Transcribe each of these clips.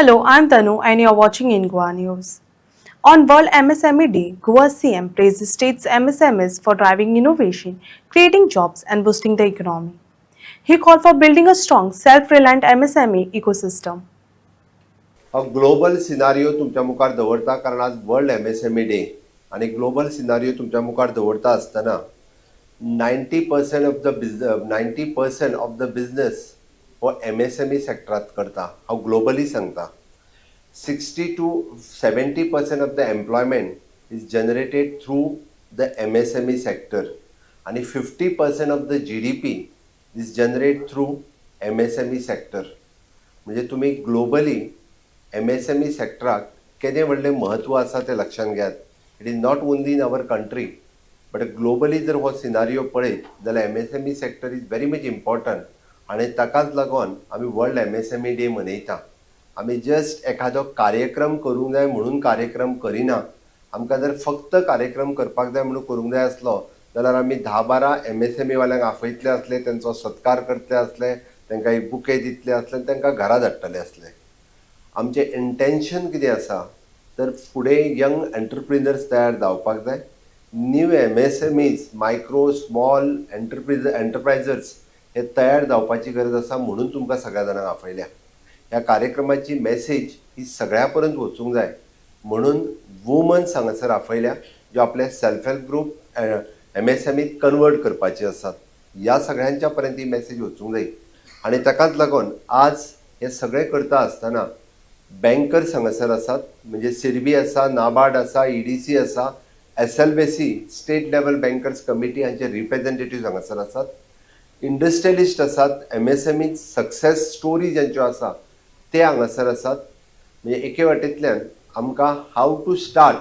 Hello, I'm Tanu and you're watching in Goa News. On World MSME Day, Goa CM praised the state's MSMEs for driving innovation, creating jobs, and boosting the economy. He called for building a strong, self-reliant MSME ecosystem. हा global scenario तुमच्या मुखार दवरता कारण आज world MSME day आणि global scenario तुमच्या मुखार दवरता आसतना 90% of the 90% of the business हो MSME सेक्टरात करता. हांव ग्लोबली सांगता. 60 to 70% of the employment is generated through the MSME sector आणि 50% of the GDP is generate through MSME sector. म्हणजे तुम्ही ग्लोबली MSME सेक्टराक केदें व्हडलें महत्व आसा तें लक्षांत घेयात. It is not only in our country but globally जर हो सिनारियो पळयत जाल्यार MSME sector is very much important आनी ताकाच लागून आमी वर्ल्ड MSME डे मनयता. आमी जस्ट एखादो कार्यक्रम करूंक जाय म्हणून कार्यक्रम करिना. आमकां जर फक्त कार्यक्रम करपाक जाय म्हणून करूंक जाय आसलो जाल्यार आमी 10-12 MSME वाल्यांक आफयतले आसले, तेंचो सत्कार करतले आसले, तांकां एक बुके दितले आसले, तांकां घरा धाडटले आसले. आमचे इंटेंशन कितें आसा तर फुडें यंग एंटरप्रिनर्स तयार जावपाक जाय. न्यू MSMEs मायक्रो स्मॉल एंटरप्रायझर्स हे तयार जावपाची गरज आसा म्हणून तुमकां सगळ्या जाणांक आपयल्या. ह्या कार्यक्रमाची मेसेज ही सगळ्या पर्यंत वचूंक जाय म्हणून वुमन्स हांगासर आपयल्या ज्यो आपले सेल्फ हेल्प ग्रुप MSMEत कन्वर्ट करपाचे आसात. ह्या सगळ्यांच्या पर्यंत ही मेसेज वचूंक जाय आनी ताकाच लागून आज हे सगळें करता आसतना बँकर्स हांगासर आसात. म्हणजे सिडबी आसा, नाबार्ड आसा, EDC आसा, SLBC state level bankers committee हांचे रिप्रेझेंटेटिव्ह हांगासर आसात. इंडस्ट्रियलिस्ट आसात. MSME सक्सेस स्टोरी ज्यांच्यो आसा ते हांगासर आसात. म्हणजे एके वाटेंतल्यान आमकां हाव टू स्टार्ट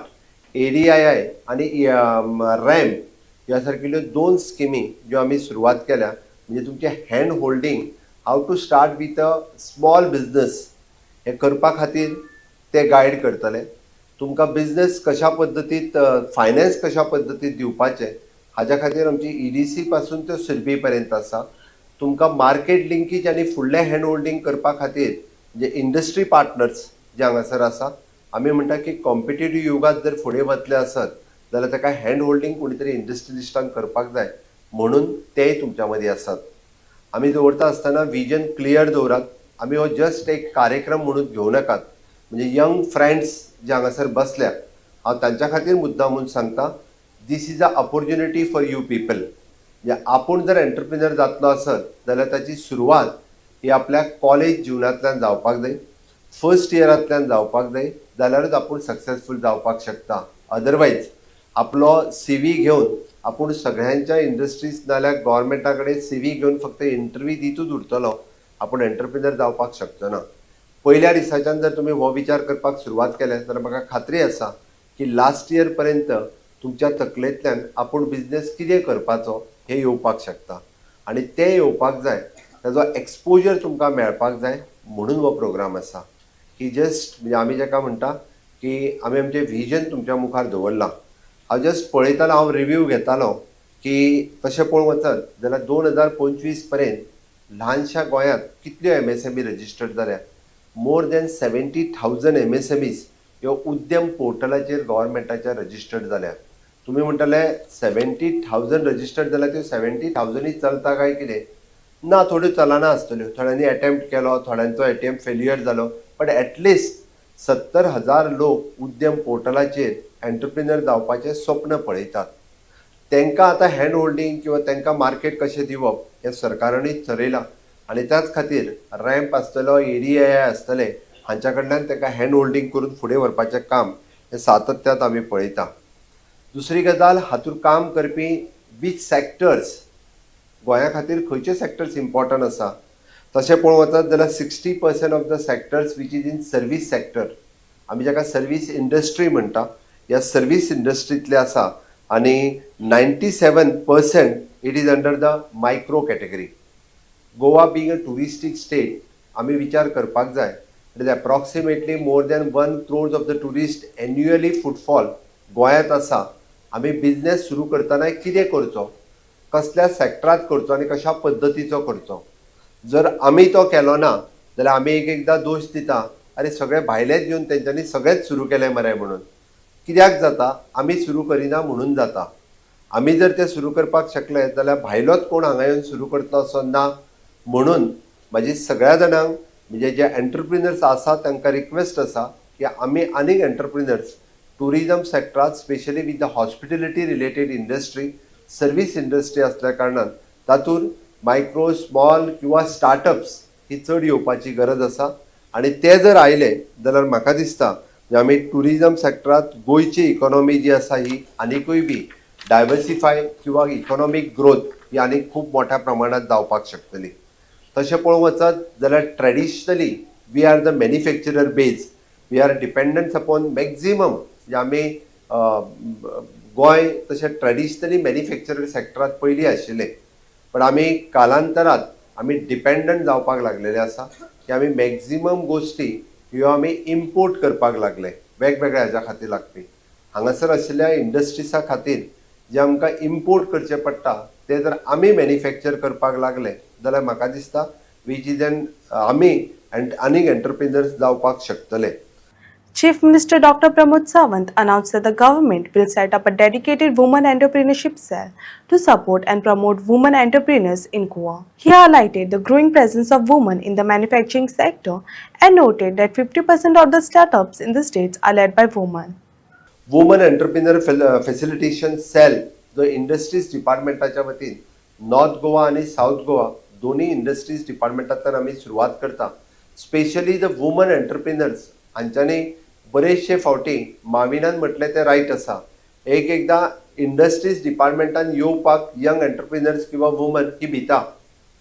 ADII आनी रॅम्प ह्या सारकिल्ल्यो 2 स्किमी ज्यो आमी सुरवात केल्या. म्हणजे तुमचे hand holding how to start with a small business हे करपा खातीर ते गायड करतले. तुमकां बिझनेस कशा पद्दतीत फायनान्स कशा पद्दतीत दिवपाचे हाज्या खातीर आमची EDC पासून ते सिडबी पर्यंत आसा. तुमकां मार्केट लिंकेज आनी फुडलें हँड होल्डिंग करपा खातीर जे इंडस्ट्री पार्टनर्स जे हांगासर आसा. आमी म्हणटा की कॉम्पिटेटिव्ह युगात जर फुडें वतले आसत जाल्यार ताका हँड होल्डिंग कोणी तरी इंडस्ट्रियलिस्टांक करपाक जाय म्हणून तेय तुमच्या मदीं आसात. आमी दवरता आसतना विजन क्लियर दवरात. आमी हो जस्ट एक कार्यक्रम म्हणून घेवं नाकात. म्हणजे यंग फ्रेंड्स जे हांगासर बसल्या हांव तांच्या खातीर मुद्दामून सांगता this is a opportunity for you people. म्हणजे आपूण जर एंटरप्रिनर जातलो आसत जाल्यार ताची सुरवात ही आपल्या कॉलेज जिवनांतल्यान जावपाक जाय, फर्स्ट इयरांतल्यान जावपाक जाय जाल्यारूच आपूण सक्सेसफूल जावपाक शकता. अदरवायज आपलो CV घेवन आपूण सगळ्यांच्या इंडस्ट्रीज नाल्यार गव्हर्मेंटा कडेन CV घेवन फक्त इंटरव्यू दितूच उरतलो. आपूण एंटरप्रिनर जावपाक शकचो ना. पयल्या दिसाच्यान जर तुमी हो विचार करपाक सुरवात केले जाल्यार म्हाका खात्री आसा की लास्ट इयर पर्यंत तुमच्या तकलेंतल्यान आपूण बिझनेस कितें करपाचो हे येवपाक शकता आनी ते येवपाक जाय ताजो एक्सपोजर तुमकां मेळपाक जाय म्हणून हो प्रोग्राम आसा. की जस्ट म्हणजे आमी जाका म्हणटा की आमी आमचें व्हिजन तुमच्या मुखार दवरलां. हांव जस्ट पळयतालो, हांव रिव्यू घेतालो की तशें पळोवंक वचत जाल्यार 2025 पर्यंत ल्हानशा गोंयांत कितल्यो MSME रजिस्टर्ड जाल्या. मोर दॅन 70,000 MSMEs ह्यो उद्यम पोर्टलाचेर गव्हर्मेंटाच्या रजिस्टर्ड जाल्या. तुमी म्हणटले 70,000 रजिस्टर्ड जाल्यार त्यो 70,000 चलता काय कितें? ना, थोड्यो चलना आसतल्यो. थोड्यांनी अटेम्प्ट केलो, थोड्यांचो अटेम्प्ट फेल्युअर जालो, बट एटलिस्ट 70,000 लोक उद्यम पोर्टलाचेर एंटरप्रिनर जावपाचें स्वप्न पळयतात. तांकां आतां हँड होल्डिंग किंवा तांकां मार्केट कशें दिवप हें सरकारानूच ठरयलां आनी त्याच खातीर रॅम्प आसतलो, ADII आसतले हांच्या कडल्यान तांकां हँड होल्डिंग करून फुडें व्हरपाचें काम हें सातत्यांत आमी पळयता. दुसरी गजाल, हातूंत काम करपी वीच सॅक्टर्स गोंया खातीर खंयचे सॅक्टर्स इम्पॉर्टंट आसा तशें पळोवंक वचत जाल्यार 60% of the sectors which is in service sector. आमी जाका सर्वीस इंडस्ट्री म्हणटा ह्या सर्वीस इंडस्ट्रींतले आसा आनी 97% it is under the micro category. Goa being a touristic state आमी विचार करपाक जाय. It is approximately more than 1 crore of the tourist annually footfall गोंयांत आसा. आमी बिझनेस सुरू करतना कितें करचो, कसल्या सॅक्टरांत करचो आनी कशा पद्दतीचो करचो. जर आमी तो केलो ना जाल्यार आमी एकदां दोश दिता अरे सगळे भायलेच येवन तेंच्यांनी सगळेच सुरू केले मरे म्हणून. कित्याक जाता? आमी सुरू करिना म्हणून जाता. आमी जर ते सुरू करपाक शकले जाल्यार भायलोच कोण हांगा येवन सुरू करतलो असो ना. म्हणून म्हाजी सगळ्या जाणांक म्हणजे जे एंटरप्रिनर्स आसा तांकां रिक्वेस्ट आसा की आमी आनीक एंटरप्रिनर्स टुरिजम सेक्टरांत specially with the hospitality related industry, service industry असल्या कारणान तातूंत मायक्रो, स्मॉल किंवा स्टार्टअप्स ही चड येवपाची गरज आसा. आनी ते जर आयले जाल्यार म्हाका दिसता जे आमी टुरिजम सेक्टरांत गोंयची इकॉनॉमी जी आसा ही आनिकूय बी डायवर्सिफाय किंवा इकॉनॉमीक ग्रोथ ही आनीक खूब मोठ्या प्रमाणात जावपाक शकतली. तशें पळोवंक वचत जाल्यार traditionally we are the manufacturer base. We are dependents upon maximum जे आमी गोंय तशें ट्रेडिशनली मॅन्युफॅक्चरर सेक्टरांत पयलीं आशिल्ले. पण आमी कालांतरांत आमी डिपेंडंट जावपाक लागलेले आसा की आमी मॅक्झिमम गोश्टी ह्यो आमी इम्पोर्ट करपाक लागले वेगवेगळ्या हाज्या खातीर लागपी. हांगासर आशिल्ल्या इंडस्ट्रिजा खातीर जे आमकां इम्पोर्ट करचें पडटा ते जर आमी मॅन्युफॅक्चर करपाक लागले जाल्यार म्हाका दिसता वीच इज एन आमी आनीक एंटरप्रिनर्स जावपाक शकतले. Chief Minister Dr. Pramod Sawant announced that the government will set up a dedicated women entrepreneurship cell to support and promote women entrepreneurs in Goa. He highlighted the growing presence of women in the manufacturing sector and noted that 50% of the startups in the states are led by women. Women entrepreneur facilitation cell जो industries डिपार्टमेंटाच्या वतीन north Goa आणि south Goa दोन्ही industries डिपार्टमेंटांतल्यान आमी सुरवात करता. Specially the woman entrepreneurs हांच्यांनी बरेचशे फावटी माविनान म्हटले ते रायट आसा. एकदां इंडस्ट्रीज डिपार्टमेंटान येवपाक यंग एंटरप्रिनर्स किंवा वुमन ही भिता.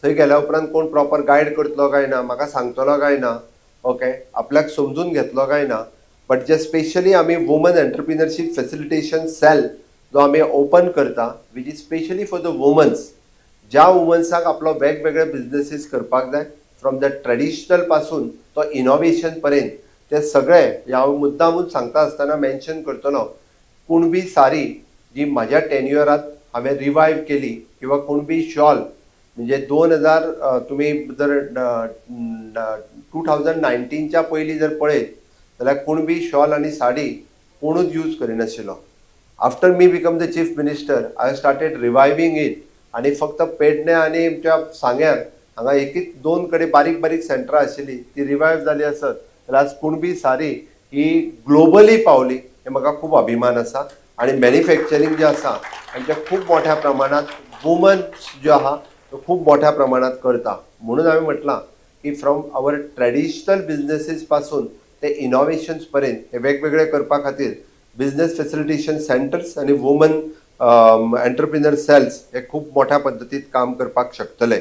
थंय गेल्या उपरांत कोण प्रॉपर गायड करतलो काय ना, म्हाका सांगतलो काय ना, ओके आपल्याक समजून घेतलो काय ना. बट जे स्पेशली आमी वुमन एंटरप्रिनरशीप फॅसिलिटेशन सेल जो आमी ओपन करता which is specially for the womens. ज्या वुमन्साक आपलो वेगवेगळे बिझनेसीस करपाक जाय फ्रॉम द ट्रेडिशनल पासून तो इनोव्हेशन पर्यंत ते सगळे हांव मुद्दामून सांगता आसतना मेन्शन करतलो. कुणबी साडी जी म्हाज्या टेन्युअरांत हांवें रिवायव केली किंवा कुणबी शॉल म्हणजे 2000 तुमी जर 2019च्या पयलीं जर पळयत जाल्यार कुणबी शॉल आनी साडी कोणूच यूज करिनाशिल्लो. After me become the chief minister I started reviving it. आनी फक्त पेडणे आनी आमच्या सांग्यार हांगा एकूच 2 कडेन बारीक बारीक सेंटरां आशिल्ली ती रिवायव जाली आसत जाल्यार आज कुणबी साडी ही ग्लोबली पावली. हे म्हाका खूब अभिमान आसा. आनी मॅन्युफॅक्चरींग जें आसा हांचे खूब मोठ्या प्रमाणात वुमन्स ज्यो आहा त्यो खूब मोठ्या प्रमाणात करता. म्हणून हांवें म्हटलां की फ्रॉम आवर ट्रेडिशनल बिझनेसीस पासून ते इनोव्हेशन्स पर्यंत हे वेगवेगळे करपा खातीर बिझनेस फॅसिलिटेशन सेंटर्स आनी वुमन एंटरप्रिनर सेल्स हे खूब मोठ्या पद्दतीत काम करपाक शकतले.